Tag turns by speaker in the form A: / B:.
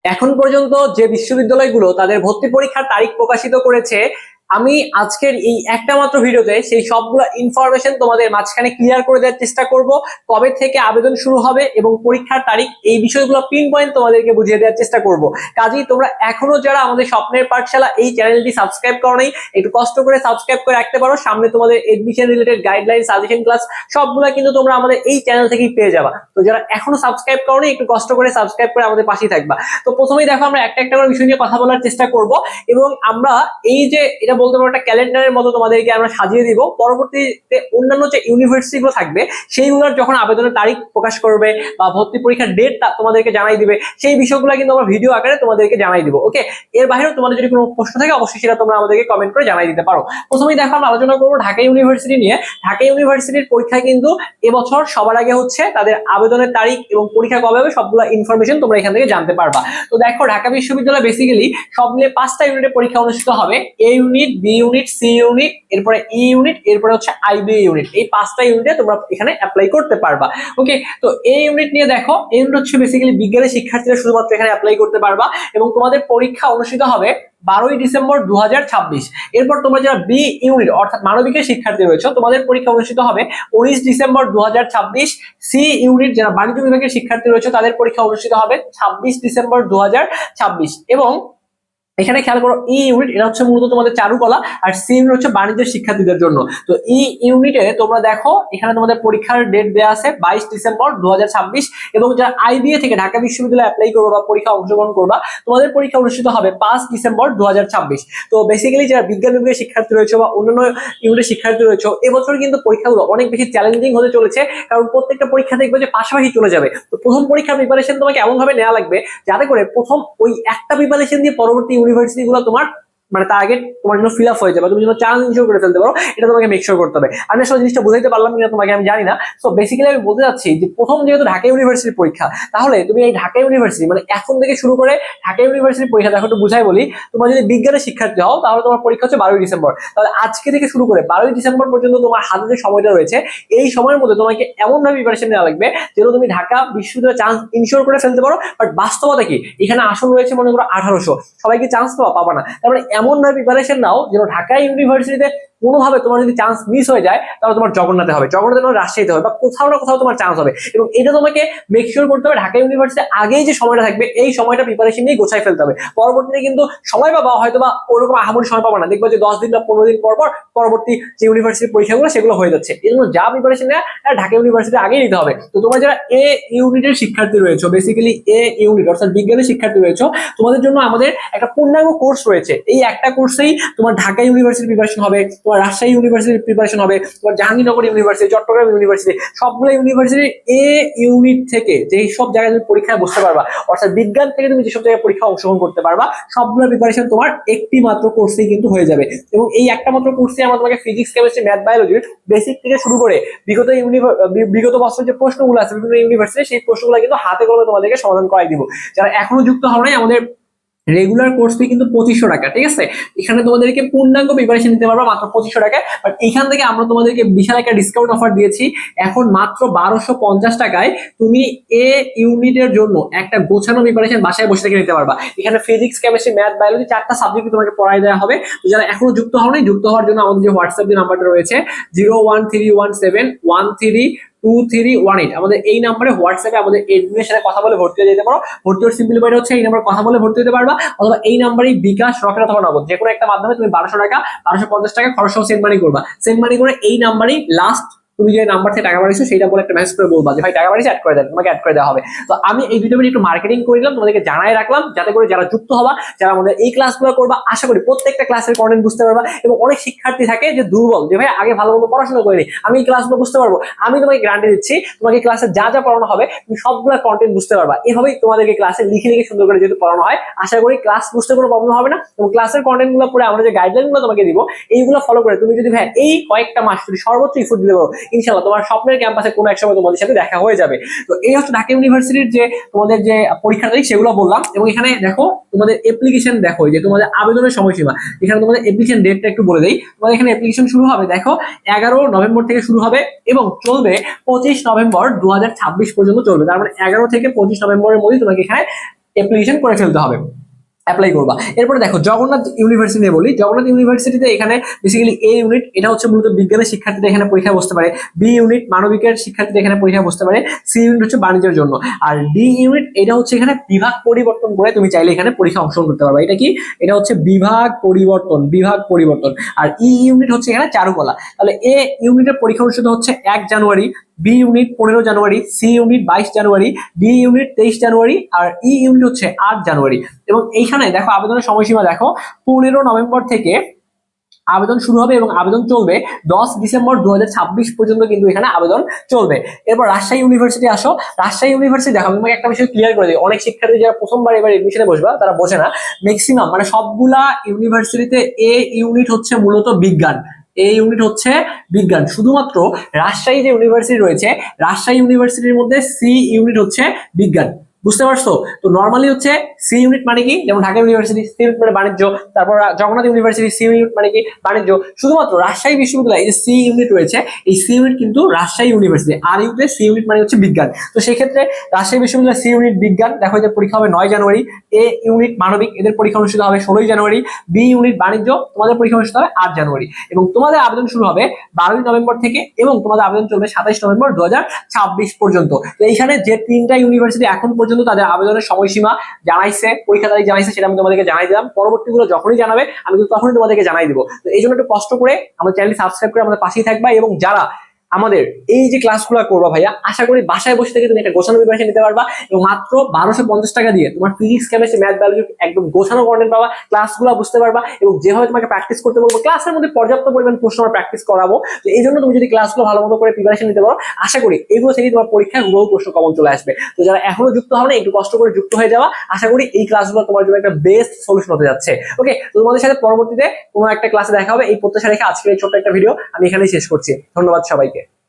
A: এখন পর্যন্ত যে বিশ্ববিদ্যালয়গুলো তাদের ভর্তি পরীক্ষার তারিখ প্রকাশিত করেছে, আমি আজকের এই একটা মাত্র ভিডিওতে সেই সবগুলো ইনফরমেশন তোমাদের মাঝখানে ক্লিয়ার করে দেওয়ার চেষ্টা করব। কবে থেকে আবেদন শুরু হবে এবং পরীক্ষার তারিখ, এই বিষয়গুলো পিন পয়েন্ট তোমাদেরকে বুঝিয়ে দেওয়ার চেষ্টা করব। কাজেই তোমরা এখনো যারা আমাদের স্বপ্নের পাঠশালা এই চ্যানেলটি সাবস্ক্রাইব করো নাই, একটু কষ্ট করে সাবস্ক্রাইব করে রাখতে পারো। সামনে তোমাদের admission related guideline, suggestion class সবগুলো কিন্তু তোমরা আমাদের এই চ্যানেল থেকেই পেয়ে যাবা। তো যারা এখনো সাবস্ক্রাইব করো নাই, একটু কষ্ট করে সাবস্ক্রাইব করে আমাদের পাশেই থাকবা। তো প্রথমেই দেখো, আমরা একটা একটা করে বিষয় নিয়ে কথা বলার চেষ্টা করব এবং আমরা এই যে এটা বলতে পারো একটা ক্যালেন্ডারের মতো তোমাদেরকে আমরা সাজিয়ে দিব। পরবর্তীতে অন্যান্য যে ইউনিভার্সিটি গুলো থাকবে সেইগুলোর যখন আবেদনের তারিখ প্রকাশ করবে বা ভর্তি পরীক্ষার ডেট তোমাদেরকে জানাই দিবে, সেই বিষয়গুলো কিন্তু আমরা ভিডিও আকারে তোমাদেরকে জানাই দিব। ওকে, এর বাইরেও তোমাদের যদি কোনো প্রশ্ন থাকে অবশ্যই সেটা তোমরা আমাদেরকে কমেন্ট করে জানাই দিতে পারো। প্রথমেই দেখো, আমরা আলোচনা করবো ঢাকা ইউনিভার্সিটি নিয়ে। ঢাকা ইউনিভার্সিটির পরীক্ষায় কিন্তু এবছর সবার আগে হচ্ছে তাদের আবেদনের তারিখ এবং পরীক্ষা কবে হবে সবগুলো ইনফরমেশন তোমরা এখান থেকে জানতে পারবা। তো দেখো, ঢাকা বিশ্ববিদ্যালয় বেসিক্যালি সব মিলে 5টা ইউনিটে পরীক্ষা অনুষ্ঠিত হবে। A unit, B unit, C unit, এরপরে ই ইউনিট, এরপরে হচ্ছে আইবি ইউনিট। এই 5টা ইউনিটে তোমরা এখানে অ্যাপ্লাই করতে পারবা। ওকে, তো এই ইউনিট নিয়ে দেখো, এই ইউনিট হচ্ছে বেসিক্যালি বিজ্ঞানের শিক্ষার্থীরা শুধুমাত্র এখানে অ্যাপ্লাই করতে পারবা এবং তোমাদের পরীক্ষা অনুষ্ঠিত হবে 12ই ডিসেম্বর 2026। এরপর তোমরা যারা বি ইউনিট অর্থাৎ মানবিকের শিক্ষার্থী রয়েছে, তোমাদের পরীক্ষা অনুষ্ঠিত হবে 19 ডিসেম্বর 2026। সি ইউনিট যারা বাণিজ্য বিভাগের শিক্ষার্থী রয়েছে, তাদের পরীক্ষা অনুষ্ঠিত হবে 26 ডিসেম্বর 2026। এবং এখানে খেয়াল করো, ই ইউনিট এটা হচ্ছে মূলত তোমাদের চারুকলা, আর সি ইউনিট হচ্ছে বাণিজ্যের শিক্ষার্থীদের জন্য। তো ই ইউনিটে তোমরা দেখো, এখানে তোমাদের পরীক্ষার ডেট দেওয়া আছে 22 ডিসেম্বর 2026। এবং যারা আইবিএ থেকে ঢাকা বিশ্ববিদ্যালয়ে অ্যাপ্লাই করবে বা পরীক্ষা অংশগ্রহণ করবা, তোমাদের পরীক্ষা অনুষ্ঠিত হবে 5 ডিসেম্বর 2026। তো বেসিক্যালি যারা বিজ্ঞান বিভাগের শিক্ষার্থী রয়েছে বা অন্যান্য ইউনিটের শিক্ষার্থী রয়েছে, এবছর কিন্তু পরীক্ষাগুলো অনেক বেশি চ্যালেঞ্জিং হতে চলেছে, কারণ প্রত্যেকটা পরীক্ষা দেখবে যে পাশাপাশি চলে যাবে। তো প্রথম পরীক্ষার প্রিপারেশন তোমাকে এমন ভাবে নেওয়া লাগবে যাতে করে প্রথম ওই একটা প্রিপারেশন দিয়ে পরবর্তী ইউনিভার্সিটি গুলো তোমার মানে টার্গেট তোমার জন্য ফিল আপ হয়ে যাবে, তুমি যেন চ্যালেঞ্জ ইনশিওর করে ফেলতে পারো, এটা তোমাকে মেক শিওর করতে হবে। আমি আসলে জিনিসটা বুঝাইতে পারলাম কিনা তোমাকে আমি জানি না। সো বেসিক্যালি আমি বলতে চাচ্ছি যে প্রথম যেহেতু ঢাকা ইউনিভার্সিটির পরীক্ষা, তাহলে তুমি এই ঢাকা ইউনিভার্সিটি মানে এখন থেকে শুরু করে ঢাকা ইউনিভার্সিটির পরীক্ষা দেখো, একটু বুঝাই বলি। তোমার যদি বিজ্ঞানের শিক্ষার্থী হও, তাহলে তোমার পরীক্ষা হচ্ছে 12ই ডিসেম্বর। তাহলে আজকে থেকে শুরু করে 12ই ডিসেম্বর পর্যন্ত তোমার হাতে যে সময়টা রয়েছে, এই সময়ের মধ্যে তোমাকে এমন ভাবে প্রিপারেশন নেওয়া লাগবে যেন তুমি ঢাকা বিশ্ববিদ্যালয়ে চান্স ইনশিওর করে ফেলতে পারো। বাট বাস্তবতা কি, এখানে আসন রয়েছে মনে করো 1800, সবাই কি চান্স পাবা না। তারপরে এমন ভাবে প্রিপারেশন নাও যেন ঢাকা ইউনিভার্সিটিতে কোনোভাবে তোমার যদি চান্স মিস হয়ে যায়, তাহলে তোমার জগন্নাথে হবে, জগন্নাথে তোমার রাজশাহীতে হবে, বা কোথাও না কোথাও তোমার চান্স হবে। এবং এটা তোমাকে মেক শিওর করতে হবে ঢাকা ইউনিভার্সিটি আগেই যে সময়টা থাকবে, এই সময়টা প্রিপারেশন নিয়ে গোছাই ফেলতে হবে। পরবর্তীতে কিন্তু সময় পাবা, হয়তো বা ওরকম আহামরি সময় পাবা না, দেখবে যে 10 দিন বা 15 দিন পর পর পরবর্তী যে ইউনিভার্সিটির পরীক্ষাগুলো সেগুলো হয়ে যাচ্ছে। এই জন্য যা প্রিপারেশন নেয় ঢাকা ইউনিভার্সিটি আগেই নিতে হবে। তো তোমরা যারা এ ইউনিটের শিক্ষার্থী রয়েছে, বেসিক্যালি এ ইউনিট অর্থাৎ বিজ্ঞানের শিক্ষার্থী রয়েছে, তোমাদের জন্য আমাদের একটা পূর্ণাঙ্গ কোর্স রয়েছে। এই একটা কোর্সেই তোমার ঢাকা ইউনিভার্সিটি প্রিপারেশন হবে, তোমার রাজশাহী ইউনিভার্সিটি প্রিপারেশন হবে, তোমার জাহাঙ্গীরনগর ইউনিভার্সিটি, চট্টগ্রাম ইউনিভার্সিটি, সবগুলো ইউনিভার্সিটির এ ইউনিট থেকে যেই সব জায়গায় তুমি পরীক্ষায় বসতে পারবা, অর্থাৎ বিজ্ঞান থেকে তুমি যেসব জায়গায় পরীক্ষা অংশগ্রহণ করতে পারবা, সবগুলো প্রিপারেশন তোমার একটি মাত্র কোর্সেই কিন্তু হয়ে যাবে। এবং এই একটা মাত্র কোর্সে আমরা তোমাকে ফিজিক্স, কেমিস্ট্রি, ম্যাথ, বায়োলজির বেসিক থেকে শুরু করে বিগত বছরের যে প্রশ্নগুলো আছে বিভিন্ন ইউনিভার্সিটি, সেই প্রশ্নগুলো কিন্তু হাতে কলমে তোমাদেরকে সমাধান করাই দিব। যারা এখনো যুক্ত হও নাই, আমাদের রেগুলার কোর্স ফি কিন্তু 2500 টাকা, ঠিক আছে। এখানে তোমাদেরকে পূর্ণাঙ্গ প্রিপারেশন নিতে পারবা মাত্র 2500 টাকায়। বাট এখান থেকে আমরা তোমাদেরকে বিশাল একটা ডিসকাউন্ট অফার দিয়েছি। এখন মাত্র 1250 টাকায় তুমি এ ইউনিটের জন্য একটা গোছানো প্রিপারেশন বাসায় বসে থেকে নিতে পারবা। এখানে ফিজিক্স, কেমিস্ট্রি, ম্যাথ, বায়োলজি 4টা সাবজেক্ট তোমাকে পড়াই দেওয়া হবে। তো যারা এখনো যুক্ত হও নাই, যুক্ত হওয়ার জন্য আমাদের যে হোয়াটসঅ্যাপ যে নাম্বারটা রয়েছে 01317132318, আমাদের এই নাম্বারে হোয়াটসঅ্যাপে আমাদের এডমিনের সাথে কথা বলে ভর্তি হয়ে যেতে পারো। ভর্তি হওয়ার সিম্পল ওয়ে হচ্ছে এই নাম্বারে কথা বলে ভর্তি হতে পারবা, অথবা এই নাম্বারেই বিকাশ, রকেট অথবা নগদ যে কোনো একটা মাধ্যমে তুমি 1200 টাকা 1250 টাকা খরচ সহ সেন্ড মানি করবা। সেন্ড মানি করে এই নাম্বারেই লাস্ট তুমি যে নাম্বার থেকে টাকা বাড়িয়েছো সেইটা বলে একটা মেসেজ করে বলবা যে ভাই টাকা বাড়িয়েছে, অ্যাড করে দেন, তোমাকে অ্যাড করে দেওয়া হবে। তো আমি এই দুটো মিনিট একটু মার্কেটিং করে দিলাম, তোমাদেরকে জানাই রাখলাম, যাতে করে যারা যুক্ত হবা, যারা আমাদের এই ক্লাসগুলো করবা, আশা করি প্রত্যেকটা ক্লাসের কন্টেন্ট বুঝতে পারবা। এবং অনেক শিক্ষার্থী থাকে যে দুর্বল, যে ভাই আগে ভালো মতো পড়াশোনা করিনি, আমি এই ক্লাসগুলো বুঝতে পারবো। আমি তোমাকে গ্যারান্টি দিচ্ছি, তোমাকে ক্লাসে যা যা পড়ানো হবে তুমি সবগুলো কন্টেন্ট বুঝতে পারবা। এভাবেই তোমাদেরকে ক্লাসে লিখে লিখে সুন্দর করে যেহেতু পড়ানো হয়, আশা করি ক্লাস বুঝতে কোনো প্রবলেম হবে না। এবং ক্লাসের কন্টেন্ট গুলো পড়ে আমরা যে গাইডলাইন গুলো তোমাকে দিব, এইগুলো ফলো করে তুমি যদি ভাই এই কয়েকটা মাস যদি সর্বোচ্চ ইফোর্ট দিতে পারো, ইনশাআল্লাহ তোমার স্বপ্নের ক্যাম্পাসে কোনো এক সময় তোমাদের সাথে দেখা হয়ে যাবে। তো এই হচ্ছে ঢাকা ইউনিভার্সিটির যে তোমাদের যে পরীক্ষা তারিখ সেগুলো বললাম। এবং এখানে দেখো তোমাদের অ্যাপ্লিকেশন, দেখো যে তোমাদের আবেদনের সময়সীমা, এখানে তোমাদের অ্যাপ্লিকেশন ডেটটা একটু বলে দেই। তোমাদের এখানে অ্যাপ্লিকেশন শুরু হবে দেখো 11 নভেম্বর থেকে শুরু হবে এবং চলবে 25 নভেম্বর 2026 পর্যন্ত চলবে। তার মানে 11 থেকে 25 নভেম্বরের মধ্যে তোমাকে এখানে অ্যাপ্লিকেশন করে ফেলতে হবে, অ্যাপ্লাই করবা। এরপরে দেখো জগন্নাথ ইউনিভার্সিটি নিয়ে বলি। জগন্নাথ ইউনিভার্সিটিতে এখানে বেসিক্যালি এ ইউনিট এটা হচ্ছে মূলত বিজ্ঞানের শিক্ষার্থীরা এখানে পরীক্ষা বসতে পারে, বি ইউনিট মানবিকের শিক্ষার্থীরা এখানে পরীক্ষা বসতে পারে, সি ইউনিট হচ্ছে বাণিজ্যের জন্য, আর ডি ইউনিট এটা হচ্ছে এখানে বিভাগ পরিবর্তন করে তুমি চাইলে এখানে পরীক্ষা অংশগ্রহণ করতে পারবে। এটা কি? এটা হচ্ছে বিভাগ পরিবর্তন, বিভাগ পরিবর্তন। আর ই ইউনিট হচ্ছে এখানে চারুকলা। তাহলে এ ইউনিটের পরীক্ষা অনুষ্ঠিত হচ্ছে 1 জানুয়ারি, বি ইউনিট 15 জানুয়ারি, সি ইউনিট 22 জানুয়ারি, ডি ইউনিট 23 জানুয়ারি, আর ই ইউনিট হচ্ছে 8 জানুয়ারি। এবং এইখানে দেখো আবেদনের সময়সীমা দেখো 15 নভেম্বর থেকে আবেদন শুরু হবে এবং আবেদন চলবে 10 ডিসেম্বর 2026 পর্যন্ত কিন্তু এখানে আবেদন চলবে। এরপর রাজশাহী ইউনিভার্সিটি আসো। রাজশাহী ইউনিভার্সিটি দেখো আমি তোমাকে একটা বিষয় ক্লিয়ার করে দিই, অনেক শিক্ষার্থী যারা প্রথমবার এবার এডমিশনে বসবা তারা বোঝে না, ম্যাক্সিমাম মানে সবগুলা ইউনিভার্সিটিতে এ ইউনিট হচ্ছে মূলত বিজ্ঞান, এই ইউনিট হচ্ছে বিজ্ঞান। শুধুমাত্র রাজশাহী যে ইউনিভার্সিটি রয়েছে, রাজশাহী ইউনিভার্সিটির মধ্যে সি ইউনিট হচ্ছে বিজ্ঞান। বুঝতে পারছো? তো নর্মালি হচ্ছে সি ইউনিট মানে কি, যেমন ঢাকা ইউনিভার্সিটি সি ইউনিট মানে বাণিজ্য, তারপর জগন্নাথ ইউনিভার্সিটি সি ইউনিট মানে কি বাণিজ্য। শুধুমাত্র রাজশাহী বিশ্ববিদ্যালয় এই যে সি ইউনিট রয়েছে, এই সি ইউনিট কিন্তু রাজশাহী ইউনিভার্সিটি, আর ইউতে সি ইউনিট মানে হচ্ছে বিজ্ঞান। তো সেই ক্ষেত্রে রাজশাহী বিশ্ববিদ্যালয় সি ইউনিট বিজ্ঞান দেখো এদের পরীক্ষা হবে 9 জানুয়ারি, এ ইউনিট মানবিক এদের পরীক্ষা অনুষ্ঠিত হবে 16 জানুয়ারি, বি ইউনিট বাণিজ্য তোমাদের পরীক্ষা অনুষ্ঠিত হবে 8 জানুয়ারি, এবং তোমাদের আবেদন শুরু হবে 12 নভেম্বর থেকে এবং তোমাদের আবেদন চলবে 27 নভেম্বর 2026 পর্যন্ত। তো এইখানে যে 3টা ইউনিভার্সিটি এখন পর্যন্ত তাদের আবেদনের সময়সীমা জানাইছে, পরীক্ষা তারিখ জানাইছে, সেটা আমি তোমাদেরকে জানাই দিলাম। পরবর্তীগুলো যখনই জানাবে আমি কিন্তু তখনই তোমাদেরকে জানাই দিব। তো এই জন্য একটু কষ্ট করে আমাদের চ্যানেলটি সাবস্ক্রাইব করে আমাদের পাশেই থাকবা, এবং যারা আমাদের এই যে ক্লাসগুলো করবা ভাইয়া, আশা করি বাসায় বসে থেকে তুমি একটা গোছানো প্রিপারেশন নিতে পারবা, এবং মাত্র 1250 টাকা দিয়ে তোমার ফিজিক্স কেমিস্ট্রি ম্যাথ বায়োলজি একদম গোছানো কন্টেন্ট পাবা, ক্লাসগুলো বুঝতে পারবা, এবং যেভাবে তোমাকে প্র্যাকটিস করতে বলবো ক্লাসের মধ্যে পর্যাপ্ত পরিমাণ প্রশ্ন আমরা প্র্যাকটিস করাবো। তো এই জন্য তুমি যদি ক্লাসগুলো ভালো মতো করে প্রিপারেশন নিতে পারো, আশা করি এগুলো থেকে তোমার পরীক্ষায় বহু প্রশ্ন কমন চলে আসবে। তো যারা এখনো যুক্ত হবে না, একটু কষ্ট করে যুক্ত হয়ে যাওয়া, আশা করি এই ক্লাসগুলো তোমার জন্য একটা বেস্ট সলিউশন হতে যাচ্ছে। ওকে, তো তোমাদের সাথে পরবর্তীতে কোনো একটা ক্লাসে দেখা হবে, এই প্রত্যাশা রেখে আজকের এই ছোট্ট একটা ভিডিও আমি এখানেই শেষ করছি। ধন্যবাদ সবাইকে।